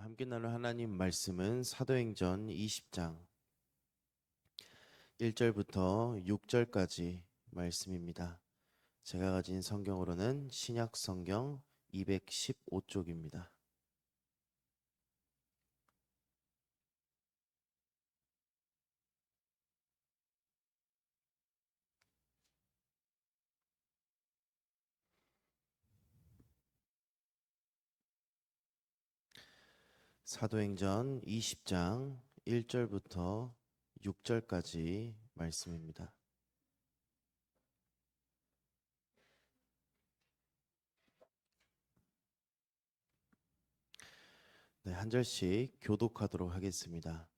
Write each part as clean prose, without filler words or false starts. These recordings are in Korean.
함께 나눌 하나님 말씀은 사도행전 20장 1절부터 6절까지 말씀입니다. 제가 가진 성경으로는 신약 성경 215쪽입니다. 사도행전 20장 1절부터 6절까지 말씀입니다. 네, 한 절씩 교독하도록 하겠습니다.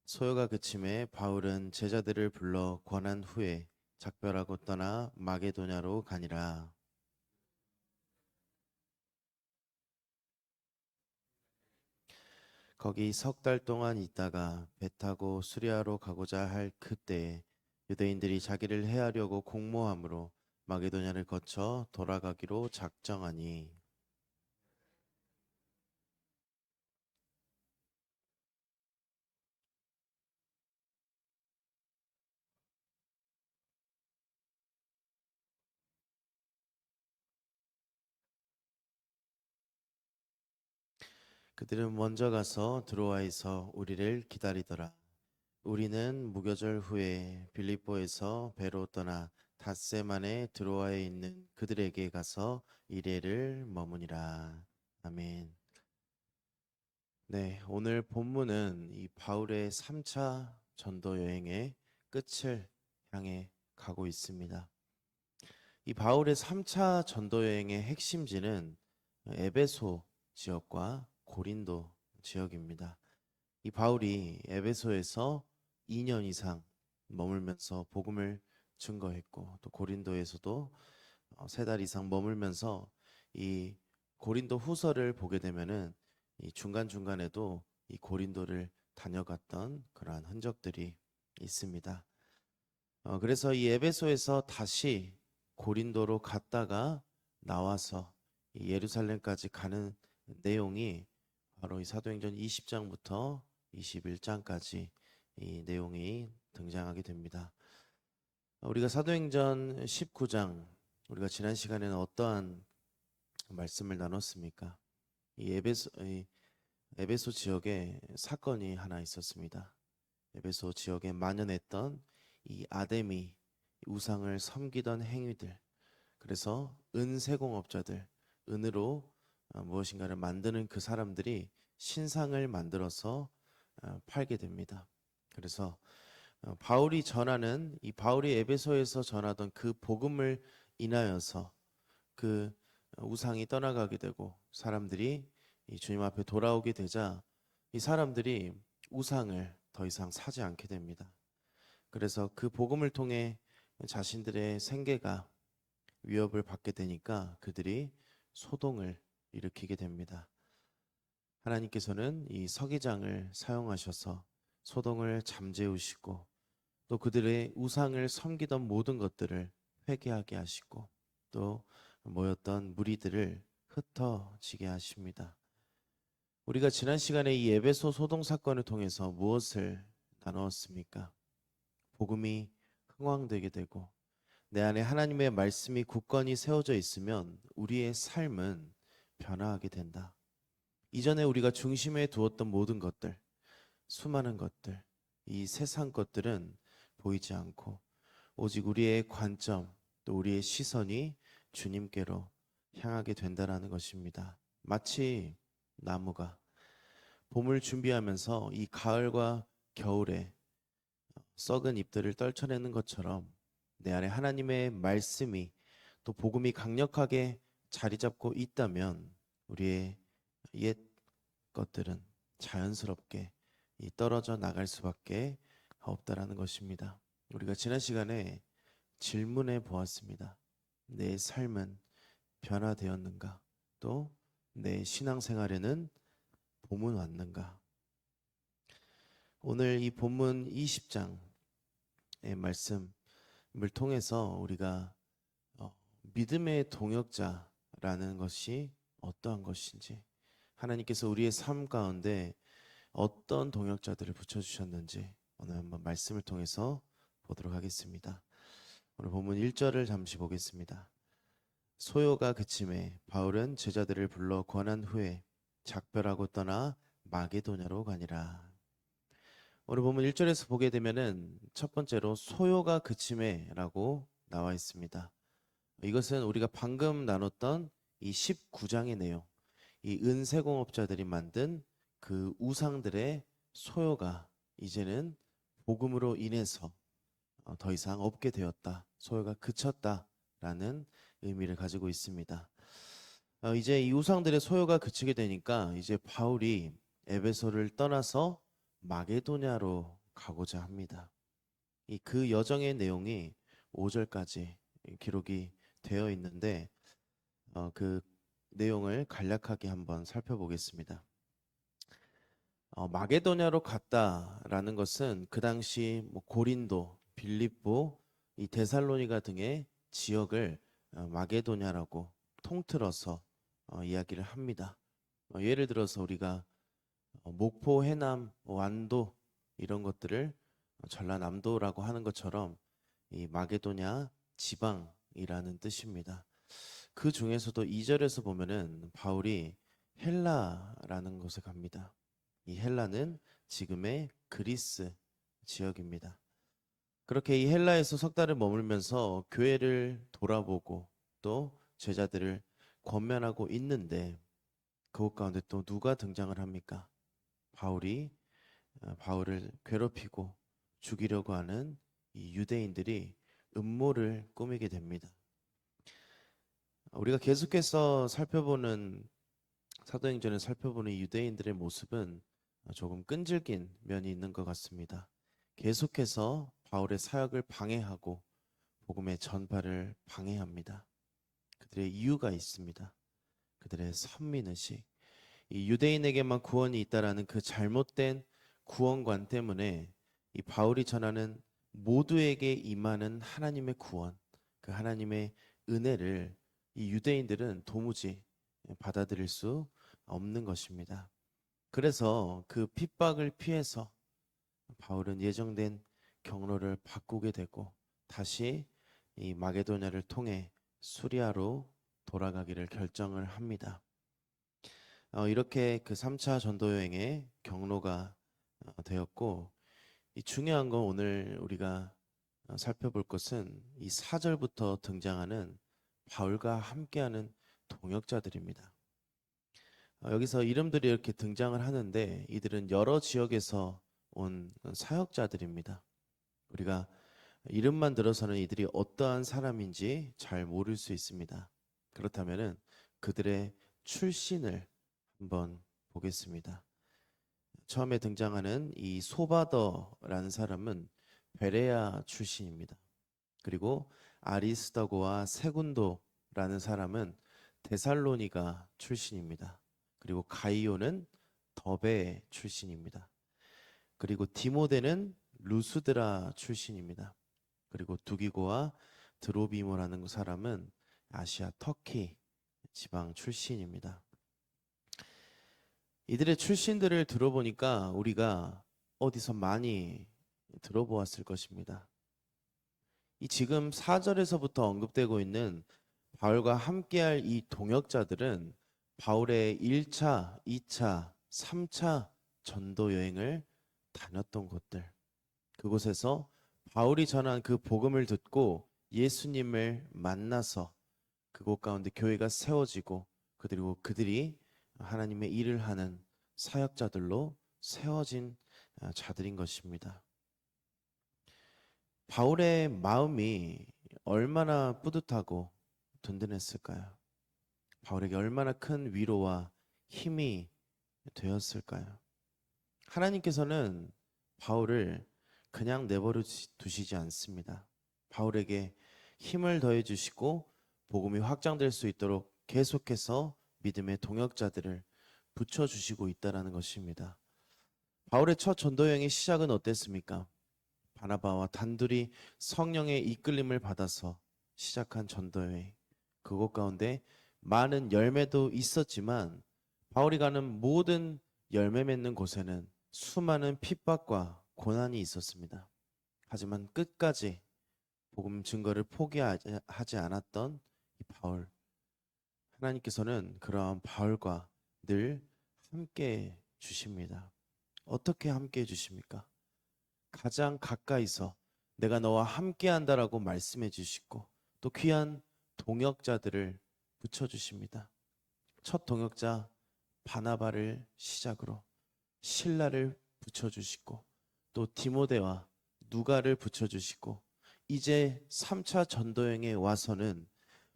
소요가 그침에 바울은 제자들을 불러 권한 후에 작별하고 떠나 마게도냐로 가니라. 거기 석 달 동안 있다가 배 타고 수리아로 가고자 할 그때에 유대인들이 자기를 해하려고 공모함으로 마게도냐를 거쳐 돌아가기로 작정하니 그들은 먼저 가서 드로아에서 우리를 기다리더라. 우리는 무교절 후에 빌립보에서 배로 떠나 닷새만에 드로아에 있는 그들에게 가서 이레를 머무니라. 아멘. 네, 오늘 본문은 이 바울의 3차 전도 여행의 끝을 향해 가고 있습니다. 이 바울의 3차 전도 여행의 핵심지는 에베소 지역과 고린도 지역입니다. 이 바울이 에베소에서 2년 이상 머물면서 복음을 증거했고 또 고린도에서도 3달 이상 머물면서 이 고린도 후서를 보게 되면은 이 중간중간에도 이 고린도를 다녀갔던 그러한 흔적들이 있습니다. 그래서 이 에베소에서 다시 고린도로 갔다가 나와서 이 예루살렘까지 가는 내용이 바로 이 사도행전 20장부터 21장까지 이 내용이 등장하게 됩니다. 우리가 사도행전 19장 우리가 지난 시간에는 어떠한 말씀을 나눴습니까? 이 에베소 지역에 사건이 하나 있었습니다. 에베소 지역에 만연했던 이 아데미 우상을 섬기던 행위들, 그래서 은세공업자들, 은으로 무엇인가를 만드는 그 사람들이 신상을 만들어서 팔게 됩니다. 그래서 바울이 에베소에서 전하던 그 복음을 인하여서 그 우상이 떠나가게 되고 사람들이 이 주님 앞에 돌아오게 되자 이 사람들이 우상을 더 이상 사지 않게 됩니다. 그래서 그 복음을 통해 자신들의 생계가 위협을 받게 되니까 그들이 소동을 일으키게 됩니다. 하나님께서는 이 서기장을 사용하셔서 소동을 잠재우시고 또 그들의 우상을 섬기던 모든 것들을 회개하게 하시고 또 모였던 무리들을 흩어지게 하십니다. 우리가 지난 시간에 이 에베소 소동 사건을 통해서 무엇을 나누었습니까? 복음이 흥왕되게 되고 내 안에 하나님의 말씀이 굳건히 세워져 있으면 우리의 삶은 변화하게 된다. 이전에 우리가 중심에 두었던 모든 것들, 수많은 것들, 이 세상 것들은 보이지 않고 오직 우리의 관점, 또 우리의 시선이 주님께로 향하게 된다라는 것입니다. 마치 나무가 봄을 준비하면서 이 가을과 겨울에 썩은 잎들을 떨쳐내는 것처럼 내 안에 하나님의 말씀이 또 복음이 강력하게 자리 잡고 있다면 우리의 옛 것들은 자연스럽게 떨어져 나갈 수밖에 없다라는 것입니다. 우리가 지난 시간에 질문해 보았습니다. 내 삶은 변화되었는가? 또 내 신앙생활에는 봄은 왔는가? 오늘 이 본문 20장의 말씀을 통해서 우리가 믿음의 동역자라는 것이 어떠한 것인지, 하나님께서 우리의 삶 가운데 어떤 동역자들을 붙여주셨는지 오늘 한번 말씀을 통해서 보도록 하겠습니다. 오늘 본문 1절을 잠시 보겠습니다. 소요가 그침에 바울은 제자들을 불러 권한 후에 작별하고 떠나 마게도냐로 가니라. 오늘 본문 1절에서 보게 되면은 첫 번째로 소요가 그침에라고 나와 있습니다. 이것은 우리가 방금 나눴던 이 19장의 내용, 이 은세공업자들이 만든 그 우상들의 소요가 이제는 복음으로 인해서 더 이상 없게 되었다, 소요가 그쳤다라는 의미를 가지고 있습니다. 이제 이 우상들의 소요가 그치게 되니까 이제 바울이 에베소를 떠나서 마게도냐로 가고자 합니다. 그 여정의 내용이 5절까지 기록이 되어 있는데 그 내용을 간략하게 한번 살펴보겠습니다. 마게도냐로 갔다라는 것은 그 당시 고린도, 빌립보, 이 데살로니가 등의 지역을 마게도냐라고 통틀어서 이야기를 합니다. 예를 들어서 우리가 목포, 해남, 완도 이런 것들을 전라남도라고 하는 것처럼 이 마게도냐 지방이라는 뜻입니다. 그 중에서도 2절에서 보면은 바울이 헬라라는 곳에 갑니다. 이 헬라는 지금의 그리스 지역입니다. 그렇게 이 헬라에서 석 달을 머물면서 교회를 돌아보고 또 제자들을 권면하고 있는데 그곳 가운데 또 누가 등장을 합니까? 바울을 괴롭히고 죽이려고 하는 이 유대인들이 음모를 꾸미게 됩니다. 우리가 계속해서 사도행전을 살펴보는 유대인들의 모습은 조금 끈질긴 면이 있는 것 같습니다. 계속해서 바울의 사역을 방해하고 복음의 전파를 방해합니다. 그들의 이유가 있습니다. 그들의 선민의식, 이 유대인에게만 구원이 있다라는 그 잘못된 구원관 때문에 이 바울이 전하는 모두에게 임하는 하나님의 구원, 그 하나님의 은혜를 이 유대인들은 도무지 받아들일 수 없는 것입니다. 그래서 그 핍박을 피해서 바울은 예정된 경로를 바꾸게 되고 다시 이 마게도냐를 통해 수리아로 돌아가기를 결정을 합니다. 이렇게 그 3차 전도 여행의 경로가 되었고, 이 중요한 건 오늘 우리가 살펴볼 것은 이 4절부터 등장하는 바울과 함께하는 동역자들입니다. 여기서 이름들이 이렇게 등장을 하는데 이들은 여러 지역에서 온 사역자들입니다. 우리가 이름만 들어서는 이들이 어떠한 사람인지 잘 모를 수 있습니다. 그렇다면은 그들의 출신을 한번 보겠습니다. 처음에 등장하는 이 소바더라는 사람은 베레아 출신입니다. 그리고 아리스다고와 세군도라는 사람은 데살로니가 출신입니다. 그리고 가이오는 더베 출신입니다. 그리고 디모데는 루스드라 출신입니다. 그리고 두기고와 드로비모라는 사람은 아시아 터키 지방 출신입니다. 이들의 출신들을 들어보니까 우리가 어디서 많이 들어보았을 것입니다. 이 지금 4절에서부터 언급되고 있는 바울과 함께할 이 동역자들은 바울의 1차, 2차, 3차 전도 여행을 다녔던 곳들, 그곳에서 바울이 전한 그 복음을 듣고 예수님을 만나서 그곳 가운데 교회가 세워지고 그리고 그들이 하나님의 일을 하는 사역자들로 세워진 자들인 것입니다. 바울의 마음이 얼마나 뿌듯하고 든든했을까요? 바울에게 얼마나 큰 위로와 힘이 되었을까요? 하나님께서는 바울을 그냥 내버려 두시지 않습니다. 바울에게 힘을 더해 주시고 복음이 확장될 수 있도록 계속해서 믿음의 동역자들을 붙여주시고 있다는 것입니다. 바울의 첫 전도 여행의 시작은 어땠습니까? 바나바와 단둘이 성령의 이끌림을 받아서 시작한 전도 여행. 그곳 가운데 많은 열매도 있었지만 바울이 가는 모든 열매 맺는 곳에는 수많은 핍박과 고난이 있었습니다. 하지만 끝까지 복음 증거를 포기하지 않았던 이 바울, 하나님께서는 그러한 바울과 늘 함께 주십니다. 어떻게 함께 해주십니까? 가장 가까이서 내가 너와 함께 한다라고 말씀해 주시고 또 귀한 동역자들을 붙여주십니다. 첫 동역자 바나바를 시작으로 실라를 붙여주시고 또 디모데와 누가를 붙여주시고 이제 3차 전도여행에 와서는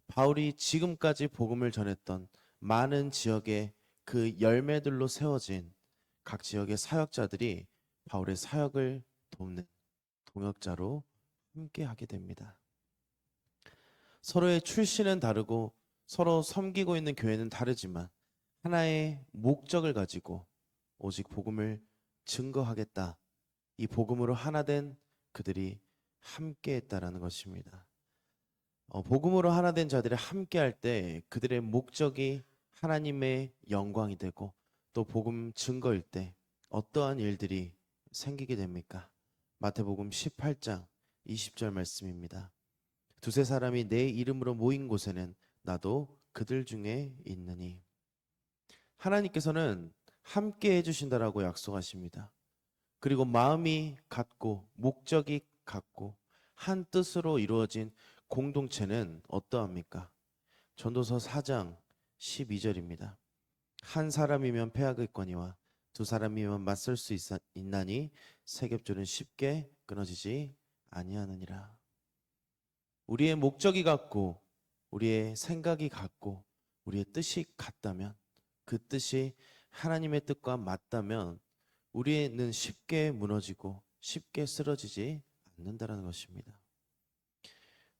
바울이 지금까지 복음을 전했던 많은 지역의 그 열매들로 세워진 각 지역의 사역자들이 바울의 사역을 돕는 동역자로 함께하게 됩니다. 서로의 출신은 다르고 서로 섬기고 있는 교회는 다르지만 하나의 목적을 가지고 오직 복음을 증거하겠다. 이 복음으로 하나 된 그들이 함께했다라는 것입니다. 복음으로 하나 된 자들이 함께할 때 그들의 목적이 하나님의 영광이 되고 또 복음 증거일 때 어떠한 일들이 생기게 됩니까? 마태복음 18장 20절 말씀입니다. 두세 사람이 내 이름으로 모인 곳에는 나도 그들 중에 있느니. 하나님께서는 함께 해주신다라고 약속하십니다. 그리고 마음이 같고 목적이 같고 한 뜻으로 이루어진 공동체는 어떠합니까? 전도서 4장 12절입니다. 한 사람이면 패하겠거니와 두 사람이면 맞설 수 있나니 세 겹줄은 쉽게 끊어지지 아니하느니라. 우리의 목적이 같고 우리의 생각이 같고 우리의 뜻이 같다면 그 뜻이 하나님의 뜻과 맞다면 우리는 쉽게 무너지고 쉽게 쓰러지지 않는다는 것입니다.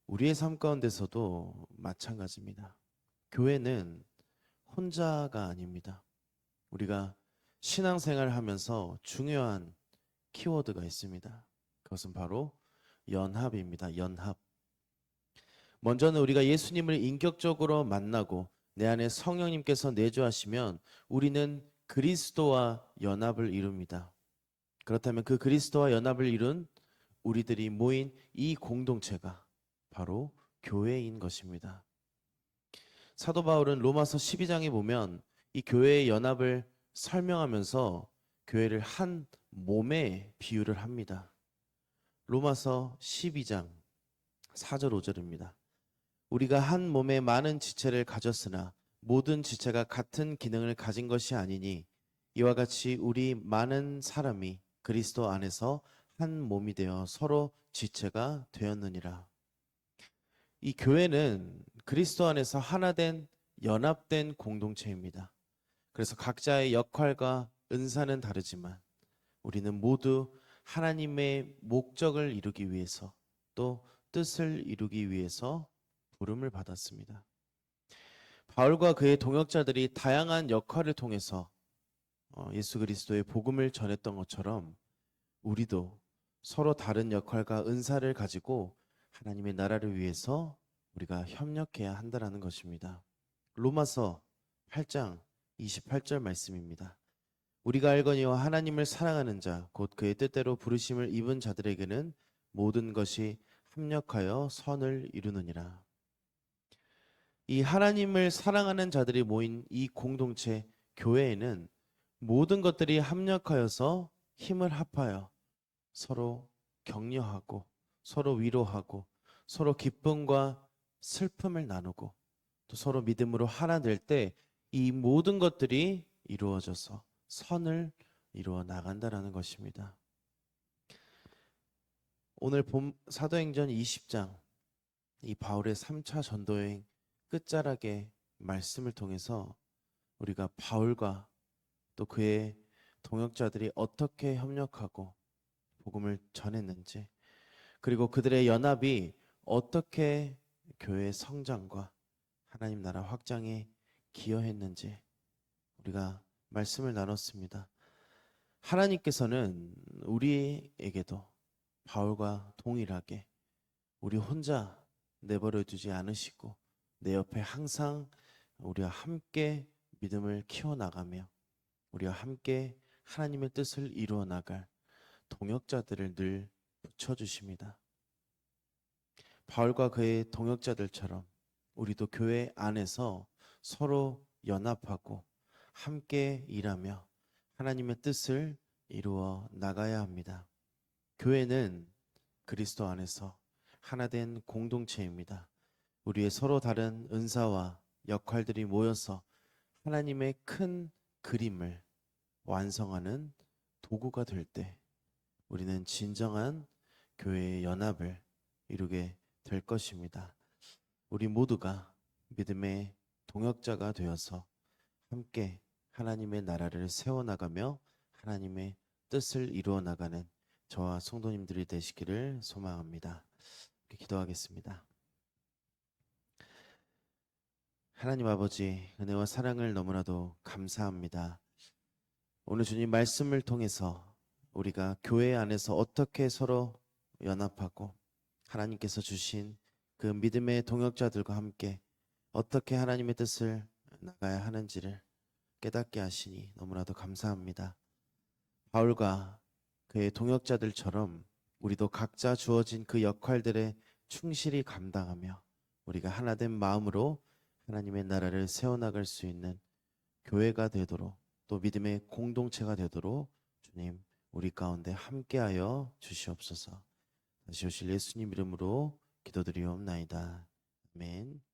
우리의 삶 가운데서도 마찬가지입니다. 교회는 혼자가 아닙니다. 우리가 신앙생활을 하면서 중요한 키워드가 있습니다. 그것은 바로 연합입니다. 연합. 먼저는 우리가 예수님을 인격적으로 만나고 내 안에 성령님께서 내주하시면 우리는 그리스도와 연합을 이룹니다. 그렇다면 그 그리스도와 연합을 이룬 우리들이 모인 이 공동체가 바로 교회인 것입니다. 사도 바울은 로마서 12장에 보면 이 교회의 연합을 설명하면서 교회를 한 몸에 비유를 합니다. 로마서 12장 4절 5절입니다. 우리가 한 몸에 많은 지체를 가졌으나 모든 지체가 같은 기능을 가진 것이 아니니 이와 같이 우리 많은 사람이 그리스도 안에서 한 몸이 되어 서로 지체가 되었느니라. 이 교회는 그리스도 안에서 하나 된 연합된 공동체입니다. 그래서 각자의 역할과 은사는 다르지만 우리는 모두 하나님의 목적을 이루기 위해서 또 뜻을 이루기 위해서 부름을 받았습니다. 바울과 그의 동역자들이 다양한 역할을 통해서 예수 그리스도의 복음을 전했던 것처럼 우리도 서로 다른 역할과 은사를 가지고 하나님의 나라를 위해서 우리가 협력해야 한다는 것입니다. 로마서 8장 28절 말씀입니다. 우리가 알거니와 하나님을 사랑하는 자 곧 그의 뜻대로 부르심을 입은 자들에게는 모든 것이 합력하여 선을 이루느니라. 이 하나님을 사랑하는 자들이 모인 이 공동체 교회에는 모든 것들이 합력하여서 힘을 합하여 서로 격려하고 서로 위로하고 서로 기쁨과 슬픔을 나누고 또 서로 믿음으로 하나 될 때 이 모든 것들이 이루어져서 선을 이루어 나간다라는 것입니다. 오늘 본 사도행전 20장 이 바울의 3차 전도여행 끝자락의 말씀을 통해서 우리가 바울과 또 그의 동역자들이 어떻게 협력하고 복음을 전했는지 그리고 그들의 연합이 어떻게 교회의 성장과 하나님 나라 확장에 기여했는지 우리가 말씀을 나눴습니다. 하나님께서는 우리에게도 바울과 동일하게 우리 혼자 내버려 두지 않으시고 내 옆에 항상 우리와 함께 믿음을 키워나가며 우리와 함께 하나님의 뜻을 이루어 나갈 동역자들을 늘 붙여주십니다. 바울과 그의 동역자들처럼 우리도 교회 안에서 서로 연합하고 함께 일하며 하나님의 뜻을 이루어 나가야 합니다. 교회는 그리스도 안에서 하나된 공동체입니다. 우리의 서로 다른 은사와 역할들이 모여서 하나님의 큰 그림을 완성하는 도구가 될 때 우리는 진정한 교회의 연합을 이루게 될 것입니다. 우리 모두가 믿음의 동역자가 되어서 함께 하나님의 나라를 세워나가며 하나님의 뜻을 이루어 나가는 저와 성도님들이 되시기를 소망합니다. 기도하겠습니다. 하나님 아버지, 은혜와 사랑을 너무나도 감사합니다. 오늘 주님 말씀을 통해서 우리가 교회 안에서 어떻게 서로 연합하고 하나님께서 주신 그 믿음의 동역자들과 함께 어떻게 하나님의 뜻을 나가야 하는지를 깨닫게 하시니 너무나도 감사합니다. 바울과 그의 동역자들처럼 우리도 각자 주어진 그 역할들에 충실히 감당하며 우리가 하나된 마음으로 하나님의 나라를 세워나갈 수 있는 교회가 되도록 또 믿음의 공동체가 되도록 주님 우리 가운데 함께하여 주시옵소서. 다시 오실 예수님 이름으로 기도드리옵나이다. 아멘.